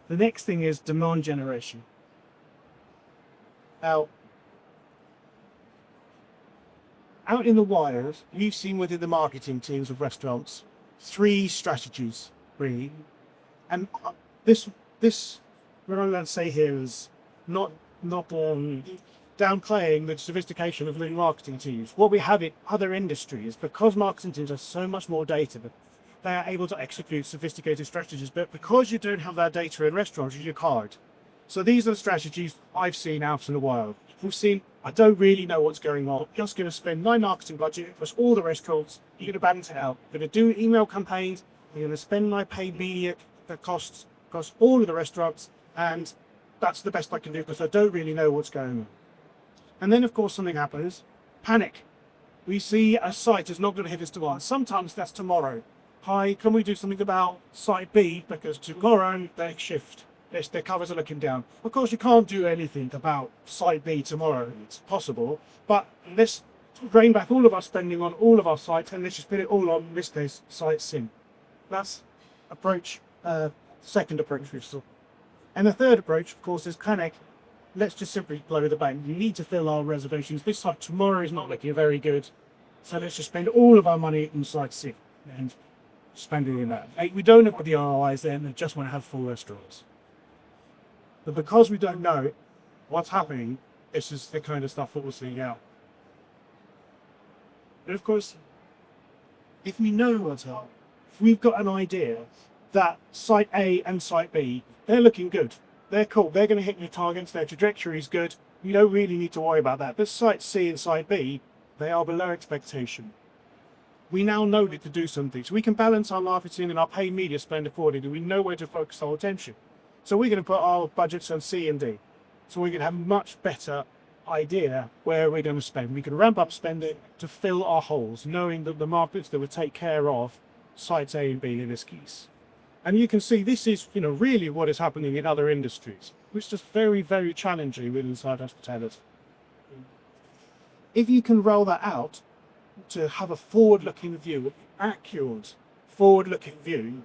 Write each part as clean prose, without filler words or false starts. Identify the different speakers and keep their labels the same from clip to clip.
Speaker 1: The next thing is demand generation. Now, out in the wild, we've seen within the marketing teams of restaurants, 3 strategies, really. And this, what I'm going to say here is not downplaying the sophistication of the marketing teams. What we have in other industries, because marketing teams have so much more data, they are able to execute sophisticated strategies. But because you don't have that data in restaurants, you can't. So these are the strategies I've seen out in the wild. We've seen, I don't really know what's going on. I'm just going to spend my marketing budget across all the restaurants. You're going to balance it out. I'm going to do email campaigns. I'm going to spend my paid media that costs across all of the restaurants. And that's the best I can do because I don't really know what's going on. And then, of course, something happens. Panic. We see a site is not going to hit its demand. Sometimes that's tomorrow. Hi, can we do something about site B? Because tomorrow they shift. Their covers are looking down. Of course, you can't do anything about site B tomorrow. It's possible. But let's drain back all of our spending on all of our sites and let's just put it all on, in this case, site C. That's approach, second approach we've saw. And the third approach, of course, is panic. Let's just simply blow the bank. We need to fill our reservations. This site tomorrow is not looking very good. So let's just spend all of our money on site C and spend it in that. We don't have the ROIs then and just want to have full restaurants. But because we don't know what's happening, it's just the kind of stuff that we're seeing out. And of course, if we know what's happening, if we've got an idea that site A and site B, they're looking good. They're cool. They're going to hit their targets. Their trajectory is good. You don't really need to worry about that. But site C and site B, they are below expectation. We now know that to do something. So we can balance our marketing and our paid media spend accordingly. We know where to focus our attention. So we're going to put our budgets on C and D. So we can have a much better idea where we're going to spend. We can ramp up spending to fill our holes, knowing that the markets that will take care of sites A and B in this case. And you can see this is, really what is happening in other industries, which is just very, very challenging with inside hospitality. If you can roll that out to have a forward-looking view, accurate forward-looking view,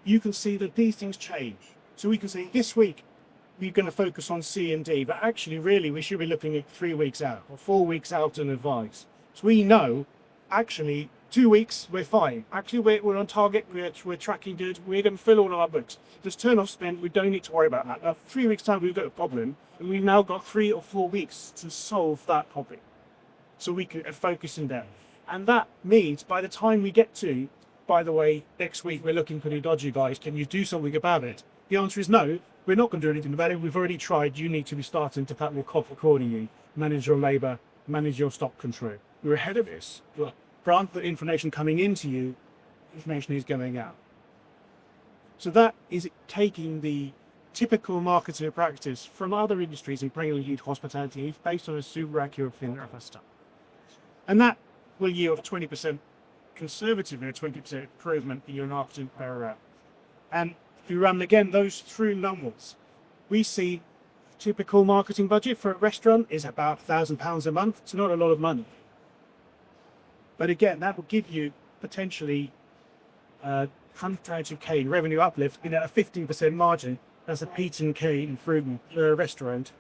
Speaker 1: you can see that these things change. So we can say this week we're going to focus on C and D, but actually really we should be looking at 3 weeks out or 4 weeks out in advance. So we know actually 2 weeks we're fine. Actually we're on target, we're tracking good, we're going to fill all of our books. Just turn off spend, we don't need to worry about that. Now 3 weeks time we've got a problem and we've now got 3 or 4 weeks to solve that problem. So we can focus in there. And that means by the time we get to, by the way, next week we're looking pretty dodgy guys, can you do something about it? The answer is no, we're not going to do anything about it. We've already tried. You need to be starting to cut your cost accordingly, manage your labour, manage your stock control. We're ahead of this. Grant the information coming into you, information is going out. So that is taking the typical marketing practice from other industries and bringing it into hospitality based on a super accurate thing of stuff. And that will yield 20% conservatively, a 20% improvement in your marketing per hour. And if you run again those through numbers, we see typical marketing budget for a restaurant is about £1,000 a month. It's not a lot of money. But again, that will give you potentially 100k in revenue uplift in a 15% margin. That's a P10K improvement for a restaurant